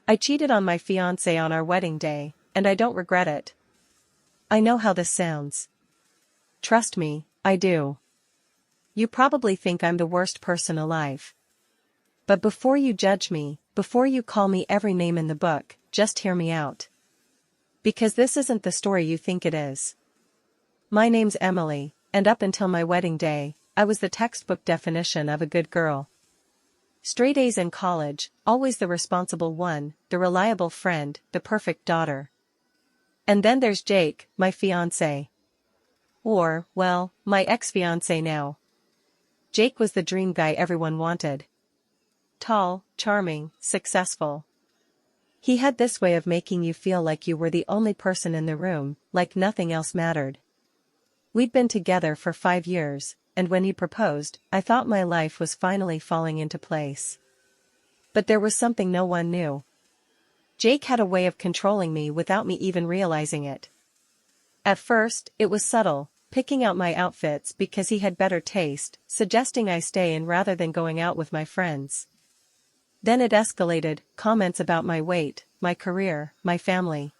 I cheated on my fiancé on our wedding day, and I don't regret it. I know how this sounds. Trust me, I do. You probably think I'm the worst person alive. But before you judge me, before you call me every name in the book, just hear me out. Because this isn't the story you think it is. My name's Emily, and up until my wedding day, I was the textbook definition of a good girl. Straight A's in college, always the responsible one, the reliable friend, the perfect daughter. And then there's Jake, my fiancé. Or, well, my ex-fiancé now. Jake was the dream guy everyone wanted. Tall, charming, successful. He had this way of making you feel like you were the only person in the room, like nothing else mattered. We'd been together for 5 years, and when he proposed, I thought my life was finally falling into place. But there was something no one knew. Jake had a way of controlling me without me even realizing it. At first, it was subtle, picking out my outfits because he had better taste, suggesting I stay in rather than going out with my friends. Then it escalated, comments about my weight, my career, my family.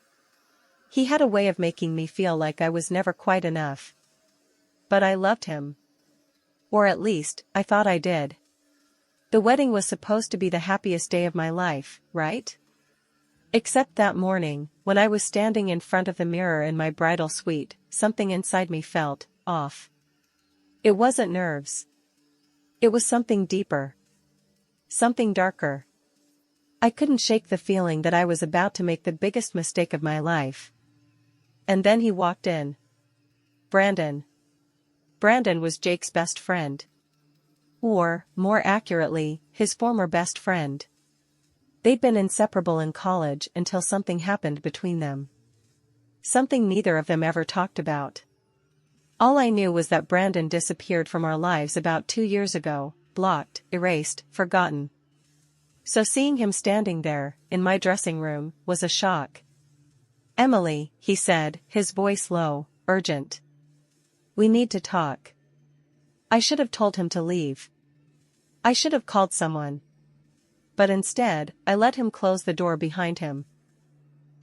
He had a way of making me feel like I was never quite enough. But I loved him. Or at least, I thought I did. The wedding was supposed to be the happiest day of my life, right? Except that morning, when I was standing in front of the mirror in my bridal suite, something inside me felt off. It wasn't nerves. It was something deeper. Something darker. I couldn't shake the feeling that I was about to make the biggest mistake of my life. And then he walked in. Brandon. Brandon was Jake's best friend. Or, more accurately, his former best friend. They'd been inseparable in college until something happened between them. Something neither of them ever talked about. All I knew was that Brandon disappeared from our lives about 2 years ago, blocked, erased, forgotten. So seeing him standing there, in my dressing room, was a shock. "Emily," he said, his voice low, urgent. "We need to talk." I should have told him to leave. I should have called someone. But instead, I let him close the door behind him.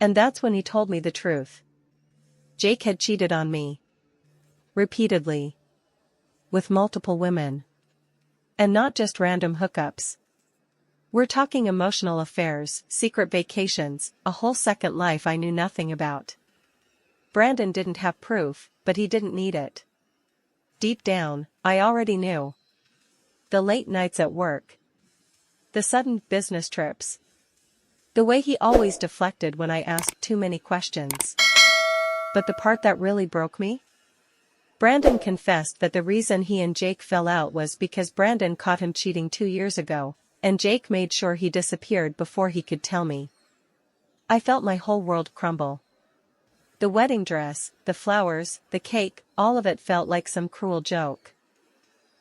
And that's when he told me the truth. Jake had cheated on me. Repeatedly. With multiple women. And not just random hookups. We're talking emotional affairs, secret vacations, a whole second life I knew nothing about. Brandon didn't have proof, but he didn't need it. Deep down, I already knew. The late nights at work. The sudden business trips. The way he always deflected when I asked too many questions. But the part that really broke me? Brandon confessed that the reason he and Jake fell out was because Brandon caught him cheating 2 years ago, and Jake made sure he disappeared before he could tell me. I felt my whole world crumble. The wedding dress, the flowers, the cake, all of it felt like some cruel joke.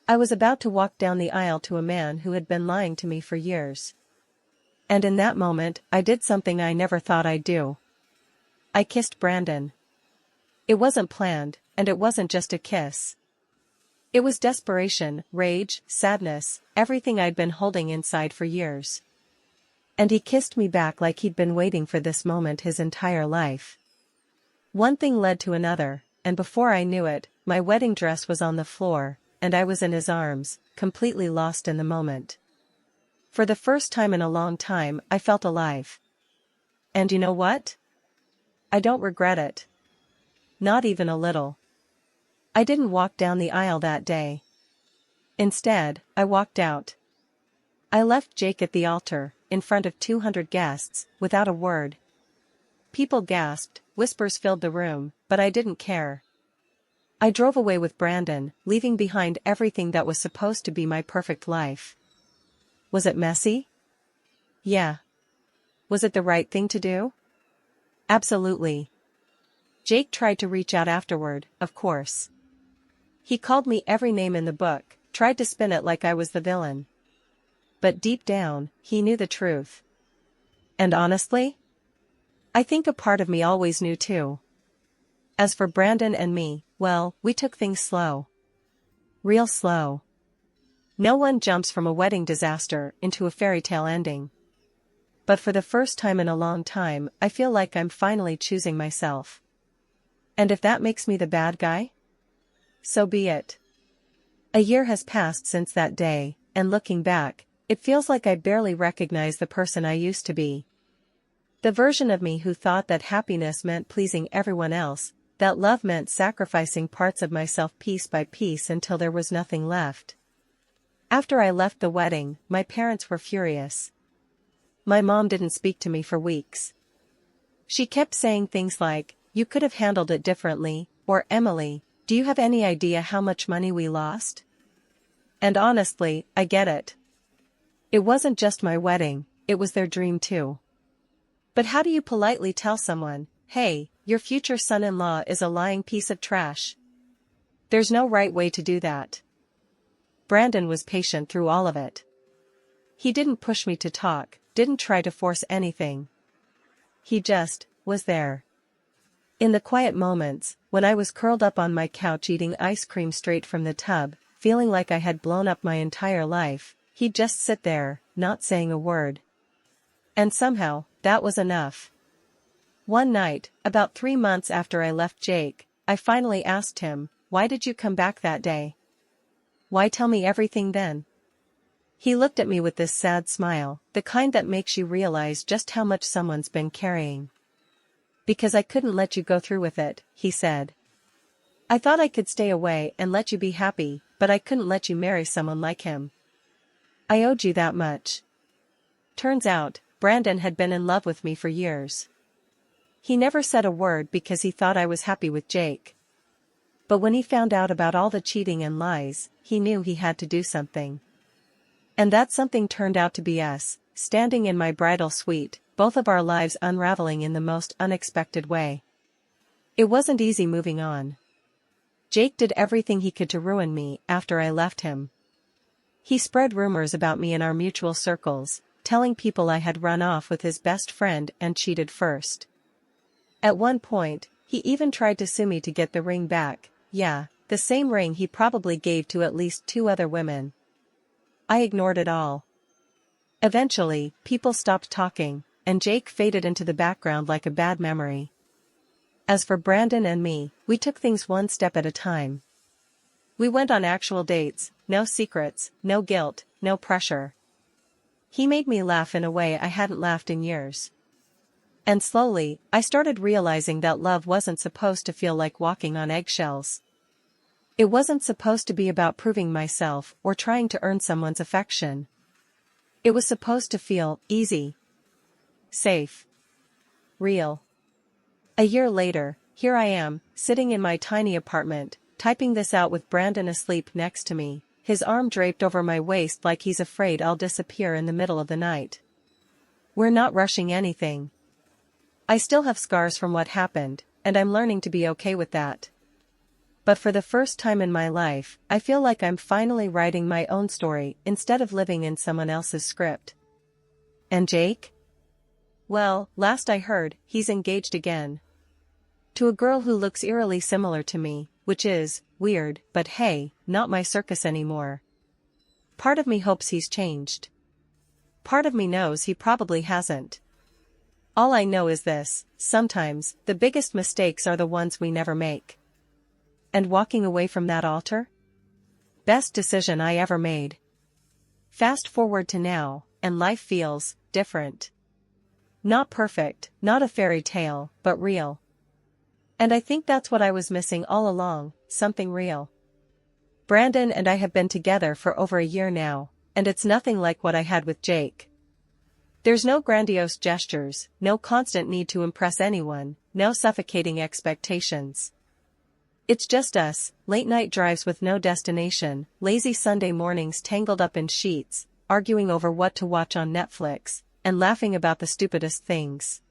I was about to walk down the aisle to a man who had been lying to me for years. And in that moment, I did something I never thought I'd do. I kissed Brandon. It wasn't planned, and it wasn't just a kiss. It was desperation, rage, sadness, everything I'd been holding inside for years. And he kissed me back like he'd been waiting for this moment his entire life. One thing led to another, and before I knew it, my wedding dress was on the floor, and I was in his arms, completely lost in the moment. For the first time in a long time, I felt alive. And you know what? I don't regret it. Not even a little. I didn't walk down the aisle that day. Instead, I walked out. I left Jake at the altar, in front of 200 guests, without a word. People gasped, whispers filled the room, but I didn't care. I drove away with Brandon, leaving behind everything that was supposed to be my perfect life. Was it messy? Yeah. Was it the right thing to do? Absolutely. Jake tried to reach out afterward, of course. He called me every name in the book, tried to spin it like I was the villain. But deep down, he knew the truth. And honestly? I think a part of me always knew too. As for Brandon and me, well, we took things slow. Real slow. No one jumps from a wedding disaster into a fairy tale ending. but for the first time in a long time, I feel like I'm finally choosing myself. And if that makes me the bad guy? So be it. A year has passed since that day, and looking back, it feels like I barely recognize the person I used to be. The version of me who thought that happiness meant pleasing everyone else, that love meant sacrificing parts of myself piece by piece until there was nothing left. After I left the wedding, my parents were furious. My mom didn't speak to me for weeks. She kept saying things like, "You could have handled it differently," or "Emily, do you have any idea how much money we lost?" And honestly, I get it. It wasn't just my wedding, it was their dream too. But how do you politely tell someone, "Hey, your future son-in-law is a lying piece of trash"? There's no right way to do that. Brandon was patient through all of it. He didn't push me to talk, didn't try to force anything. He just was there. In the quiet moments, when I was curled up on my couch eating ice cream straight from the tub, feeling like I had blown up my entire life, he'd just sit there, not saying a word. And somehow, that was enough. One night, about 3 months after I left Jake, I finally asked him, "Why did you come back that day? Why tell me everything then?" He looked at me with this sad smile, the kind that makes you realize just how much someone's been carrying. "Because I couldn't let you go through with it," he said. "I thought I could stay away and let you be happy, but I couldn't let you marry someone like him. I owed you that much." Turns out, Brandon had been in love with me for years. He never said a word because he thought I was happy with Jake. But when he found out about all the cheating and lies, he knew he had to do something. And that something turned out to be us, standing in my bridal suite, both of our lives unraveling in the most unexpected way. It wasn't easy moving on. Jake did everything he could to ruin me after I left him. He spread rumors about me in our mutual circles, telling people I had run off with his best friend and cheated first. At one point, he even tried to sue me to get the ring back, yeah, the same ring he probably gave to at least 2 other women. I ignored it all. Eventually, people stopped talking, and Jake faded into the background like a bad memory. As for Brandon and me, we took things one step at a time. We went on actual dates, no secrets, no guilt, no pressure. He made me laugh in a way I hadn't laughed in years. And slowly, I started realizing that love wasn't supposed to feel like walking on eggshells. It wasn't supposed to be about proving myself or trying to earn someone's affection. It was supposed to feel easy, safe, real. A year later, here I am, sitting in my tiny apartment, typing this out with Brandon asleep next to me, his arm draped over my waist like he's afraid I'll disappear in the middle of the night. We're not rushing anything. I still have scars from what happened, and I'm learning to be okay with that. But for the first time in my life, I feel like I'm finally writing my own story instead of living in someone else's script. And Jake? Well, last I heard, he's engaged again. To a girl who looks eerily similar to me, which is weird, but hey, not my circus anymore. Part of me hopes he's changed. Part of me knows he probably hasn't. All I know is this: sometimes, the biggest mistakes are the ones we never make. And walking away from that altar? Best decision I ever made. Fast forward to now, and life feels different. Not perfect, not a fairy tale, but real. And I think that's what I was missing all along, something real. Brandon and I have been together for over a year now, and it's nothing like what I had with Jake. There's no grandiose gestures, no constant need to impress anyone, no suffocating expectations. It's just us, late-night drives with no destination, lazy Sunday mornings tangled up in sheets, arguing over what to watch on Netflix, and laughing about the stupidest things.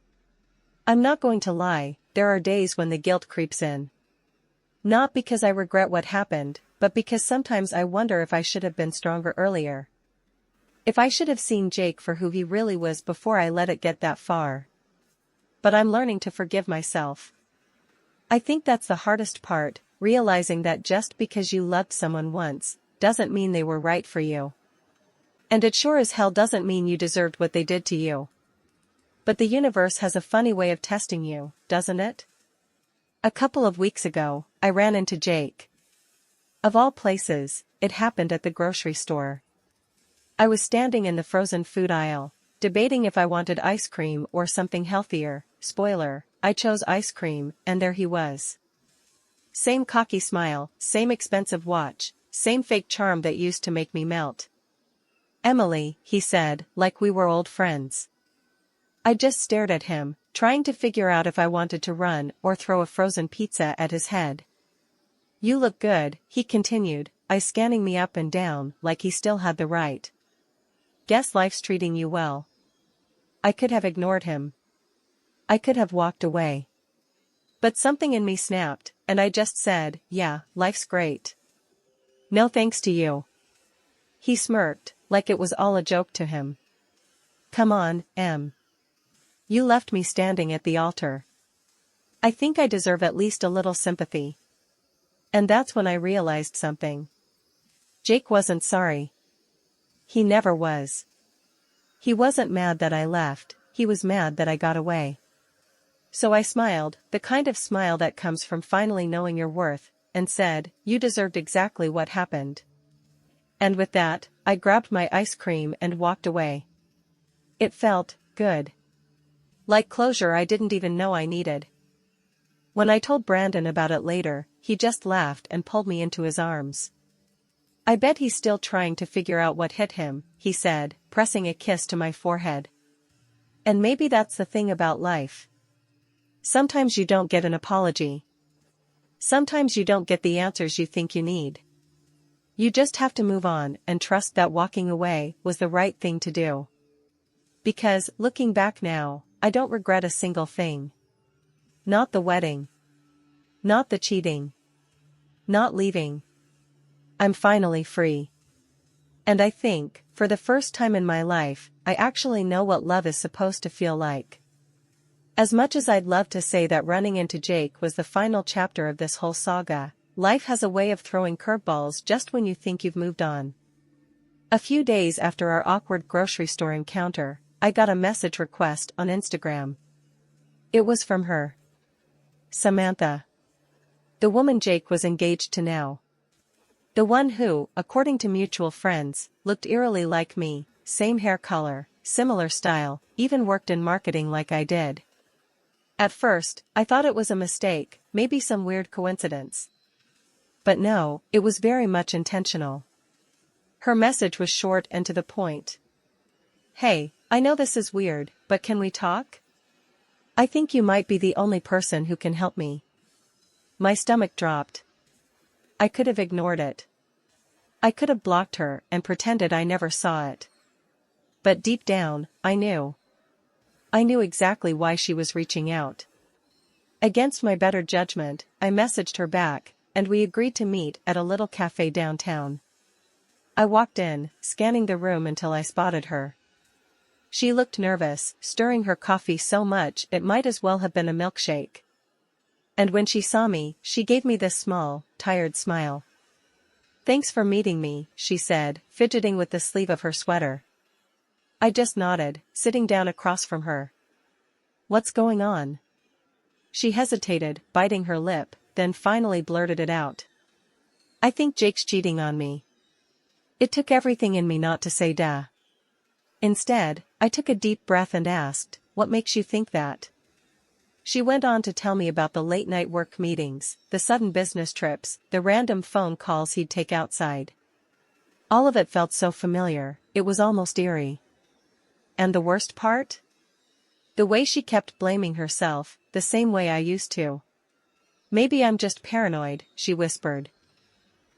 I'm not going to lie, there are days when the guilt creeps in. Not because I regret what happened, but because sometimes I wonder if I should have been stronger earlier. If I should have seen Jake for who he really was before I let it get that far. But I'm learning to forgive myself. I think that's the hardest part, realizing that just because you loved someone once, doesn't mean they were right for you. And it sure as hell doesn't mean you deserved what they did to you. But the universe has a funny way of testing you, doesn't it? A couple of weeks ago, I ran into Jake. Of all places, it happened at the grocery store. I was standing in the frozen food aisle, debating if I wanted ice cream or something healthier. Spoiler, I chose ice cream, and there he was. Same cocky smile, same expensive watch, same fake charm that used to make me melt. "Emily," he said, like we were old friends. I just stared at him, trying to figure out if I wanted to run or throw a frozen pizza at his head. "You look good," he continued, eyes scanning me up and down like he still had the right. "Guess life's treating you well." I could have ignored him. I could have walked away. But something in me snapped, and I just said, "Yeah, life's great." "No thanks to you." He smirked, like it was all a joke to him. "Come on, Em. You left me standing at the altar. I think I deserve at least a little sympathy." And that's when I realized something. Jake wasn't sorry. He never was. He wasn't mad that I left, he was mad that I got away. So I smiled, the kind of smile that comes from finally knowing your worth, and said, "You deserved exactly what happened." And with that, I grabbed my ice cream and walked away. It felt good. Like closure I didn't even know I needed. When I told Brandon about it later, he just laughed and pulled me into his arms. "I bet he's still trying to figure out what hit him," he said, pressing a kiss to my forehead. And maybe that's the thing about life. Sometimes you don't get an apology. Sometimes you don't get the answers you think you need. You just have to move on and trust that walking away was the right thing to do. Because, looking back now, I don't regret a single thing. Not the wedding. Not the cheating. Not leaving. I'm finally free. And I think, for the first time in my life, I actually know what love is supposed to feel like. As much as I'd love to say that running into Jake was the final chapter of this whole saga, life has a way of throwing curveballs just when you think you've moved on. A few days after our awkward grocery store encounter, I got a message request on Instagram. It was from her. Samantha. The woman Jake was engaged to now. The one who, according to mutual friends, looked eerily like me, same hair color, similar style, even worked in marketing like I did. At first, I thought it was a mistake, maybe some weird coincidence. But no, it was very much intentional. Her message was short and to the point. "Hey, I know this is weird, but can we talk? I think you might be the only person who can help me." My stomach dropped. I could have ignored it. I could have blocked her and pretended I never saw it. But deep down, I knew. I knew exactly why she was reaching out. Against my better judgment, I messaged her back, and we agreed to meet at a little cafe downtown. I walked in, scanning the room until I spotted her. She looked nervous, stirring her coffee so much it might as well have been a milkshake. And when she saw me, she gave me this small, tired smile. "Thanks for meeting me," she said, fidgeting with the sleeve of her sweater. I just nodded, sitting down across from her. "What's going on?" She hesitated, biting her lip, then finally blurted it out. "I think Jake's cheating on me." It took everything in me not to say duh. Instead, I took a deep breath and asked, "What makes you think that?" She went on to tell me about the late-night work meetings, the sudden business trips, the random phone calls he'd take outside. All of it felt so familiar, it was almost eerie. And the worst part? The way she kept blaming herself, the same way I used to. "Maybe I'm just paranoid," she whispered.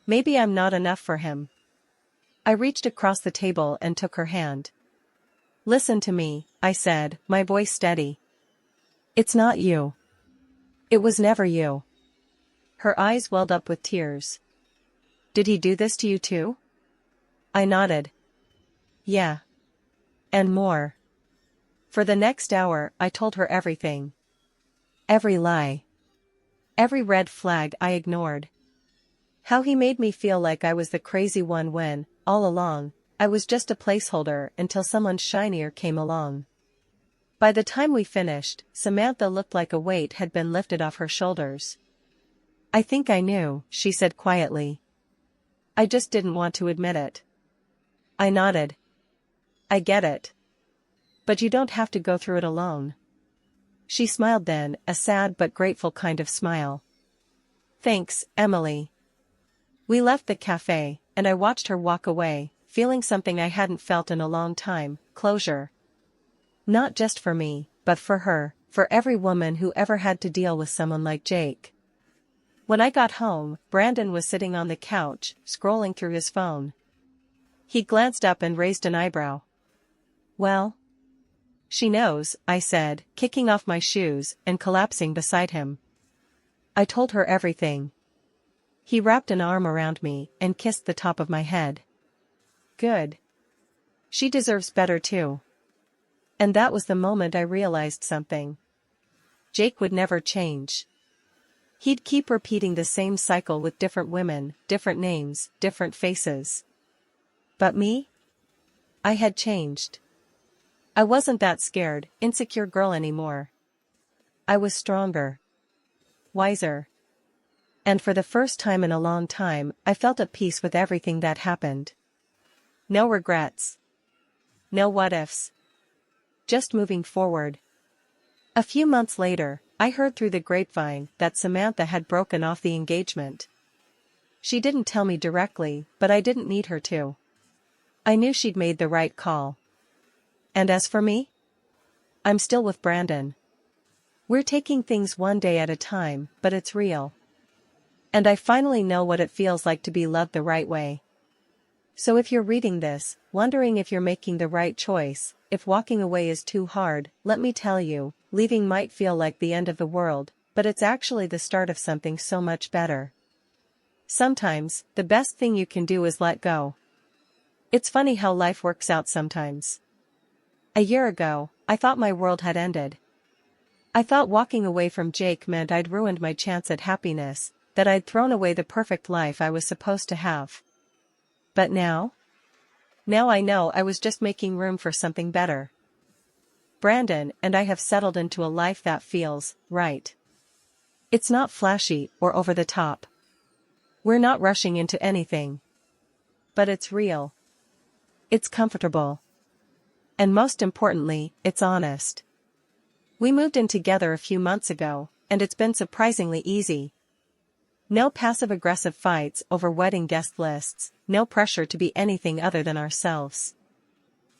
"Maybe I'm not enough for him." I reached across the table and took her hand. "Listen to me," I said, my voice steady. "It's not you. It was never you." Her eyes welled up with tears. "Did he do this to you too?" I nodded. "Yeah. And more." For the next hour, I told her everything. Every lie. Every red flag I ignored. How he made me feel like I was the crazy one when, all along, I was just a placeholder until someone shinier came along. By the time we finished, Samantha looked like a weight had been lifted off her shoulders. "I think I knew," she said quietly. "I just didn't want to admit it." I nodded. "I get it. But you don't have to go through it alone." She smiled then, a sad but grateful kind of smile. "Thanks, Emily." We left the cafe, and I watched her walk away, feeling something I hadn't felt in a long time: closure. Not just for me, but for her, for every woman who ever had to deal with someone like Jake. When I got home, Brandon was sitting on the couch, scrolling through his phone. He glanced up and raised an eyebrow. "Well?" "She knows," I said, kicking off my shoes and collapsing beside him. "I told her everything." He wrapped an arm around me and kissed the top of my head. "Good. She deserves better too." And that was the moment I realized something. Jake would never change. He'd keep repeating the same cycle with different women, different names, different faces. But me? I had changed. I wasn't that scared, insecure girl anymore. I was stronger. Wiser. And for the first time in a long time, I felt at peace with everything that happened. No regrets. No what-ifs. Just moving forward. A few months later, I heard through the grapevine that Samantha had broken off the engagement. She didn't tell me directly, but I didn't need her to. I knew she'd made the right call. And as for me? I'm still with Brandon. We're taking things one day at a time, but it's real. And I finally know what it feels like to be loved the right way. So if you're reading this, wondering if you're making the right choice, if walking away is too hard, let me tell you, leaving might feel like the end of the world, but it's actually the start of something so much better. Sometimes, the best thing you can do is let go. It's funny how life works out sometimes. A year ago, I thought my world had ended. I thought walking away from Jake meant I'd ruined my chance at happiness, that I'd thrown away the perfect life I was supposed to have. But now? Now I know I was just making room for something better. Brandon and I have settled into a life that feels right. It's not flashy or over the top. We're not rushing into anything. But it's real. It's comfortable. And most importantly, it's honest. We moved in together a few months ago, and it's been surprisingly easy. No passive-aggressive fights over wedding guest lists, no pressure to be anything other than ourselves.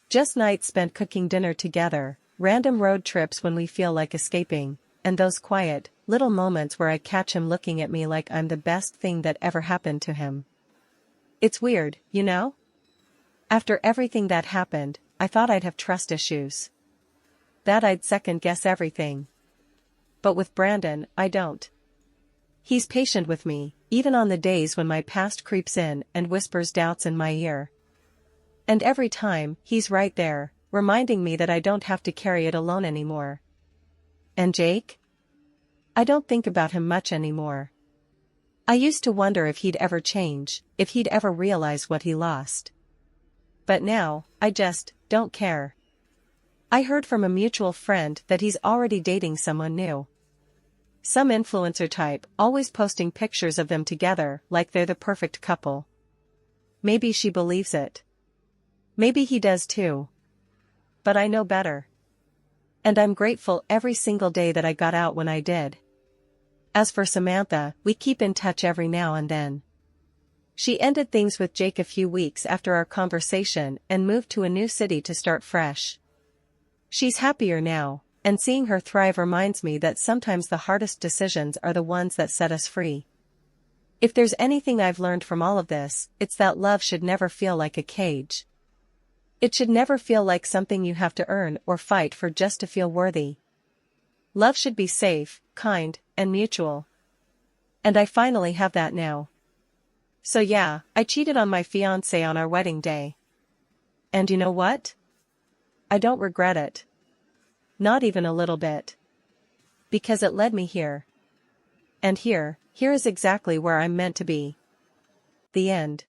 Just nights spent cooking dinner together, random road trips when we feel like escaping, and those quiet, little moments where I catch him looking at me like I'm the best thing that ever happened to him. It's weird, you know? After everything that happened, I thought I'd have trust issues. That I'd second-guess everything. But with Brandon, I don't. He's patient with me, even on the days when my past creeps in and whispers doubts in my ear. And every time, he's right there, reminding me that I don't have to carry it alone anymore. And Jake? I don't think about him much anymore. I used to wonder if he'd ever change, if he'd ever realize what he lost. But now, I just don't care. I heard from a mutual friend that he's already dating someone new. Some influencer type, always posting pictures of them together like they're the perfect couple. Maybe she believes it. Maybe he does too. But I know better. And I'm grateful every single day that I got out when I did. As for Samantha, we keep in touch every now and then. She ended things with Jake a few weeks after our conversation and moved to a new city to start fresh. She's happier now, and seeing her thrive reminds me that sometimes the hardest decisions are the ones that set us free. If there's anything I've learned from all of this, it's that love should never feel like a cage. It should never feel like something you have to earn or fight for just to feel worthy. Love should be safe, kind, and mutual. And I finally have that now. So yeah, I cheated on my fiancé on our wedding day. And you know what? I don't regret it. Not even a little bit. Because it led me here. And here is exactly where I'm meant to be. The end.